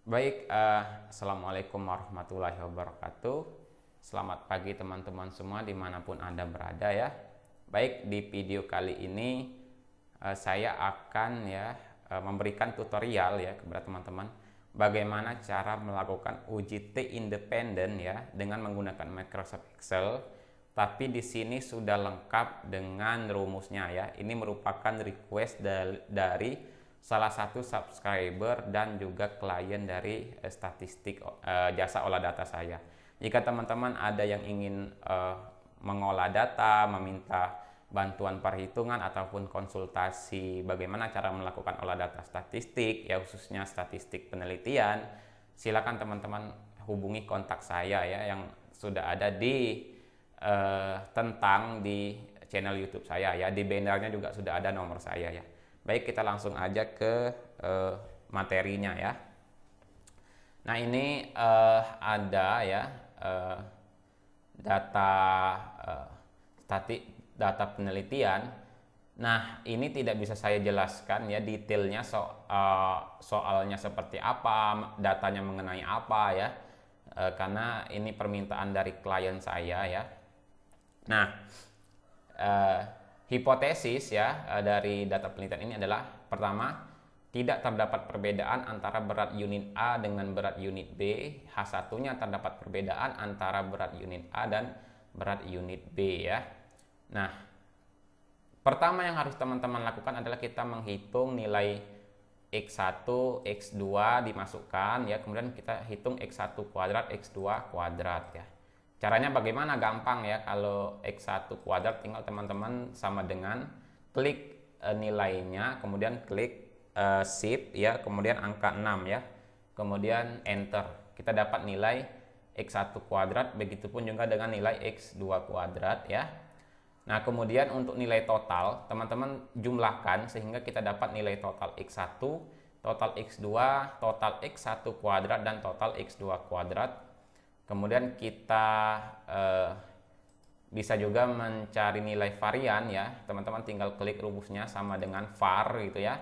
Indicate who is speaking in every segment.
Speaker 1: Baik, Assalamualaikum warahmatullahi wabarakatuh. Selamat pagi teman-teman semua dimanapun Anda berada ya. Baik, di video kali ini saya akan memberikan tutorial ya kepada teman-teman bagaimana cara melakukan uji T independen ya dengan menggunakan Microsoft Excel. Tapi di sini sudah lengkap dengan rumusnya ya. Ini merupakan request dari salah satu subscriber dan juga klien dari statistik jasa olah data saya. Jika teman-teman ada yang ingin mengolah data, meminta bantuan perhitungan ataupun konsultasi bagaimana cara melakukan olah data statistik, ya khususnya statistik penelitian, silakan teman-teman hubungi kontak saya ya yang sudah ada di di channel YouTube saya ya. Di bannernya juga sudah ada nomor saya ya. Baik, kita langsung aja ke materinya ya. Nah, ini ada ya data data penelitian. Nah, ini tidak bisa saya jelaskan ya detailnya soalnya seperti apa, datanya mengenai apa ya, karena ini permintaan dari klien saya ya. Nah, hipotesis ya dari data penelitian ini adalah pertama, tidak terdapat perbedaan antara berat unit A dengan berat unit B. H1-nya terdapat perbedaan antara berat unit A dan berat unit B ya. Nah, pertama yang harus teman-teman lakukan adalah kita menghitung nilai X1, X2 dimasukkan ya, kemudian kita hitung X1 kuadrat, X2 kuadrat ya. Caranya bagaimana? Gampang ya. Kalau X1 kuadrat tinggal teman-teman sama dengan klik nilainya, kemudian klik shift ya, kemudian angka 6 ya, kemudian enter. Kita dapat nilai X1 kuadrat, begitupun juga dengan nilai X2 kuadrat ya. Nah, kemudian untuk nilai total teman-teman jumlahkan sehingga kita dapat nilai total X1, total X2, total X1 kuadrat, dan total X2 kuadrat. Kemudian kita bisa juga mencari nilai varian ya. Teman-teman tinggal klik rumusnya sama dengan var gitu ya.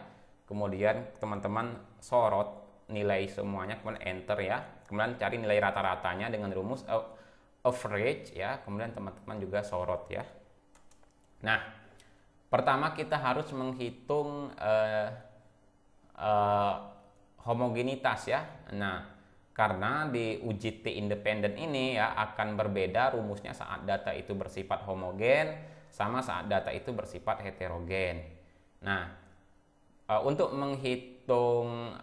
Speaker 1: Kemudian teman-teman sorot nilai semuanya, kemudian enter ya. Kemudian cari nilai rata-ratanya dengan rumus average ya. Kemudian teman-teman juga sorot ya. Nah, pertama kita harus menghitung homogenitas ya. Nah, karena di uji T independen ini ya akan berbeda rumusnya saat data itu bersifat homogen sama saat data itu bersifat heterogen. Nah, untuk menghitung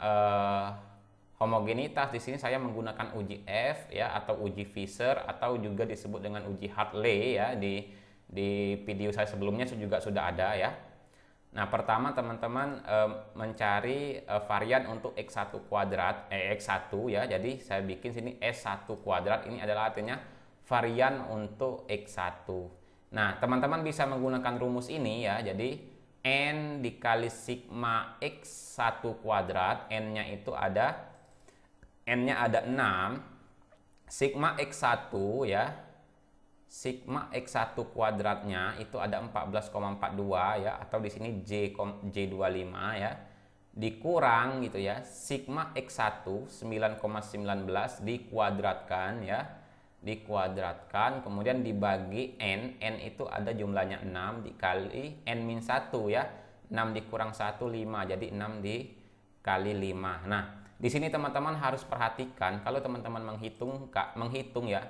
Speaker 1: homogenitas di sini saya menggunakan uji F ya, atau uji Fisher, atau juga disebut dengan uji Hartley ya. Di video saya sebelumnya juga sudah ada ya. Nah, pertama teman-teman mencari varian untuk X1 kuadrat, X1 ya. Jadi saya bikin sini S1 kuadrat, ini adalah artinya varian untuk X1. Nah, teman-teman bisa menggunakan rumus ini ya. Jadi N dikali sigma X1 kuadrat, N-nya ada 6, sigma X1 ya. Sigma X1 kuadratnya itu ada 14,42 ya, atau di sini J25 ya, dikurang gitu ya, sigma X1 9,19 dikuadratkan ya, dikuadratkan kemudian dibagi N itu ada jumlahnya 6 dikali N-1 ya, 6 dikurang 1 5, jadi 6 dikali 5. Nah, di sini teman-teman harus perhatikan kalau teman-teman menghitung ya,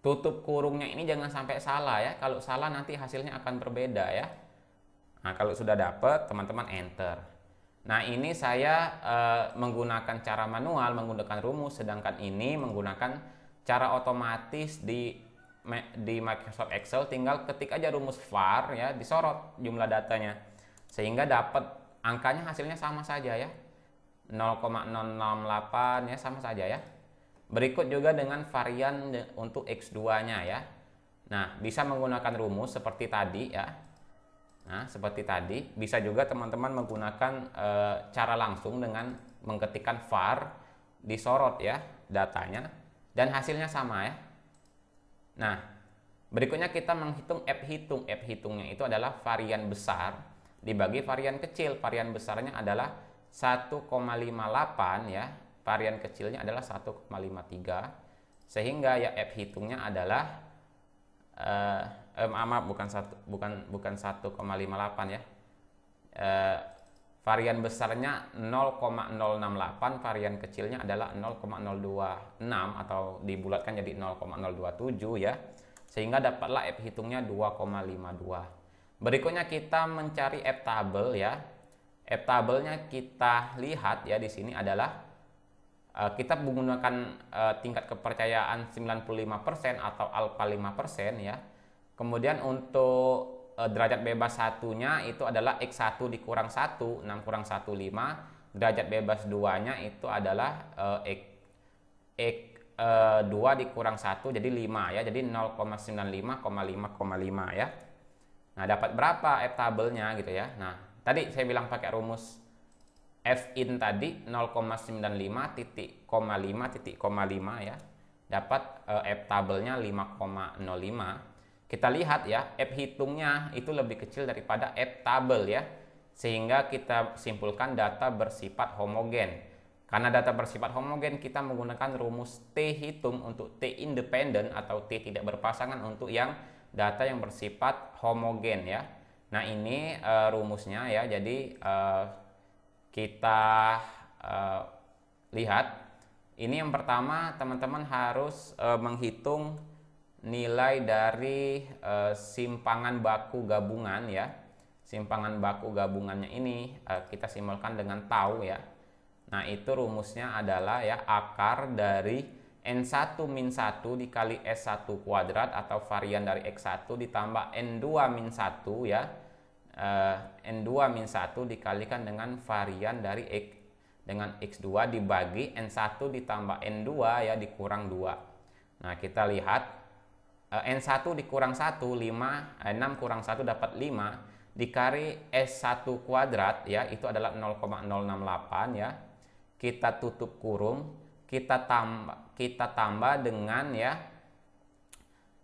Speaker 1: tutup kurungnya ini jangan sampai salah ya. Kalau salah nanti hasilnya akan berbeda ya. Nah, kalau sudah dapat teman-teman enter. Nah, ini saya menggunakan cara manual menggunakan rumus, sedangkan ini menggunakan cara otomatis di Microsoft Excel. Tinggal ketik aja rumus var ya, disorot jumlah datanya sehingga dapat angkanya, hasilnya sama saja ya, 0,068 ya, sama saja ya. Berikut juga dengan varian untuk X2-nya ya. Nah, bisa menggunakan rumus seperti tadi ya. Nah, seperti tadi. Bisa juga teman-teman menggunakan cara langsung dengan mengetikkan var, disorot ya datanya, dan hasilnya sama ya. Nah, berikutnya kita menghitung F hitung. F hitungnya itu adalah varian besar dibagi varian kecil. Varian besarnya adalah 1,58 ya. varian kecilnya adalah 1,53, sehingga ya F hitungnya adalah maaf, bukan 1,58 ya. Varian besarnya 0,068, varian kecilnya adalah 0,026 atau dibulatkan jadi 0,027 ya. Sehingga dapatlah F hitungnya 2,52. Berikutnya kita mencari F tabel ya. F tabelnya kita lihat ya, di sini adalah kita menggunakan tingkat kepercayaan 95% atau alfa 5% ya. Kemudian untuk derajat bebas satunya itu adalah X1 dikurang 1, 6 kurang 1, 5. Derajat bebas 2-nya itu adalah X2 dikurang 1, jadi 5 ya. Jadi 0,95,5,5 ya. Nah, dapat berapa F tabelnya gitu ya. Nah, tadi saya bilang pakai rumus F in tadi 0,95 titik, 5 ya. Dapat F tabelnya 5,05. Kita lihat ya, F hitungnya itu lebih kecil daripada F tabel ya. Sehingga kita simpulkan data bersifat homogen. Karena data bersifat homogen, kita menggunakan rumus T hitung untuk T independen atau T tidak berpasangan untuk yang data yang bersifat homogen ya. Nah, ini rumusnya ya. Jadi kita lihat. Ini yang pertama, teman-teman harus menghitung nilai dari simpangan baku gabungan ya. Simpangan baku gabungannya ini kita simbolkan dengan tau ya. Nah, itu rumusnya adalah ya akar dari N1 min 1 dikali S1 kuadrat atau varian dari X1 ditambah N2 min 1 ya. N2 min 1 dikalikan dengan varian dari X2 dibagi N1 ditambah N2 ya dikurang 2. Nah, kita lihat N1 dikurang 1, 6 kurang 1 dapat 5 dikali S1 kuadrat ya, itu adalah 0,068 ya. Kita tutup kurung, kita tambah dengan ya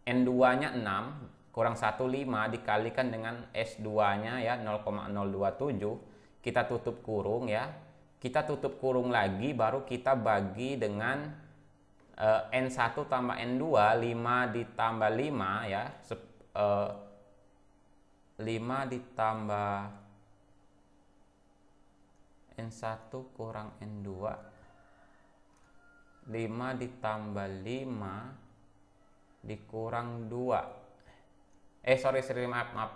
Speaker 1: N2-nya 6 kurang 1, 5 dikalikan dengan S2-nya ya 0,027. Kita tutup kurung ya. Kita tutup kurung lagi, baru kita bagi dengan N1 tambah N2, 5 ditambah 5 ya, 5 ditambah N1 kurang N2, 5 ditambah 5 dikurang 2. Maaf.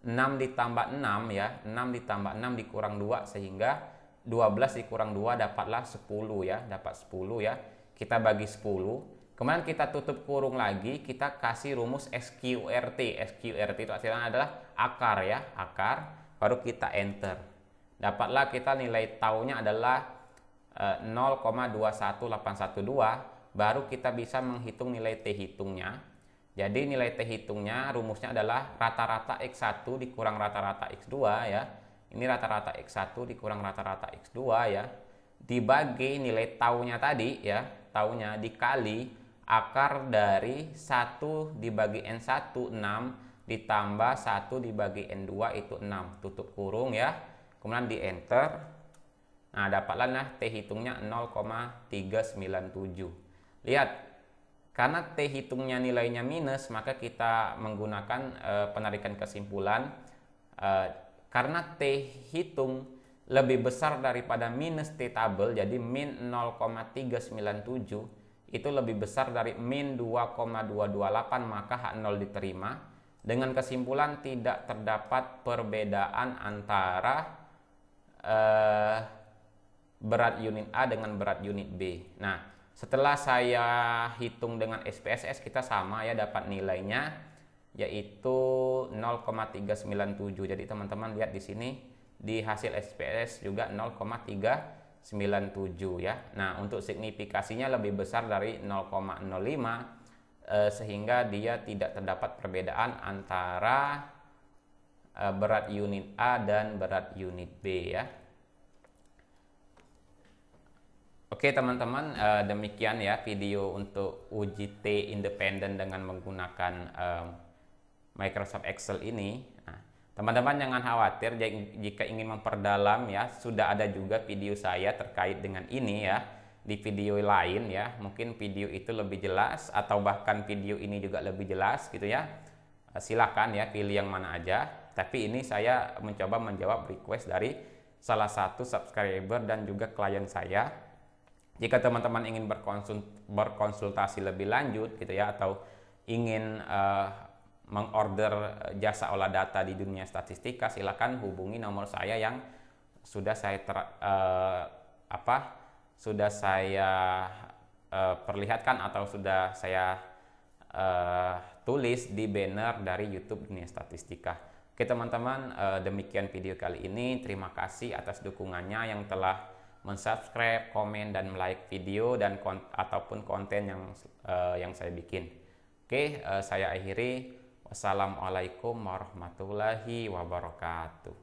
Speaker 1: 6 ditambah 6 ya, 6 ditambah 6 dikurang 2, sehingga 12 dikurang 2 dapatlah 10 ya, dapat 10 ya. Kita bagi 10, kemudian kita tutup kurung lagi, kita kasih rumus SQRT. SQRT itu hasilnya adalah akar ya, akar, baru kita enter. Dapatlah kita nilai taunya adalah 0,21812, baru kita bisa menghitung nilai T hitungnya. Jadi nilai T hitungnya rumusnya adalah rata-rata X1 dikurang rata-rata X2 ya. Ini rata-rata X1 dikurang rata-rata X2 ya. Dibagi nilai taunya tadi ya, taunya dikali akar dari 1 dibagi N1 6 ditambah 1 dibagi N2 itu 6. Tutup kurung ya. Kemudian di enter. Nah, dapatlah nah T hitungnya 0,397. Lihat, karena T hitungnya nilainya minus, maka kita menggunakan penarikan kesimpulan karena T hitung lebih besar daripada minus T tabel, jadi min 0,397 itu lebih besar dari min 2,228, maka H0 diterima. Dengan kesimpulan tidak terdapat perbedaan antara berat unit A dengan berat unit B. Nah, setelah saya hitung dengan SPSS, kita sama ya, dapat nilainya yaitu 0,397. Jadi teman-teman lihat di sini di hasil SPSS juga 0,397 ya. Nah, untuk signifikasinya lebih besar dari 0,05 sehingga dia tidak terdapat perbedaan antara berat unit A dan berat unit B ya. Oke teman-teman, demikian ya video untuk uji T independen dengan menggunakan Microsoft Excel ini. Teman-teman jangan khawatir jika ingin memperdalam ya, sudah ada juga video saya terkait dengan ini ya. di video lain ya, mungkin video itu lebih jelas atau bahkan video ini juga lebih jelas gitu ya. Silakan ya pilih yang mana aja. Tapi ini saya mencoba menjawab request dari salah satu subscriber dan juga klien saya. Jika teman-teman ingin berkonsultasi lebih lanjut gitu ya, atau ingin mengorder jasa olah data di dunia statistika, silakan hubungi nomor saya yang sudah saya perlihatkan atau sudah saya tulis di banner dari YouTube Dunia Statistika. Oke teman-teman, demikian video kali ini. Terima kasih atas dukungannya yang telah mensubscribe, komen, dan like video dan ataupun konten yang saya bikin. Oke, saya akhiri. Wassalamualaikum warahmatullahi wabarakatuh.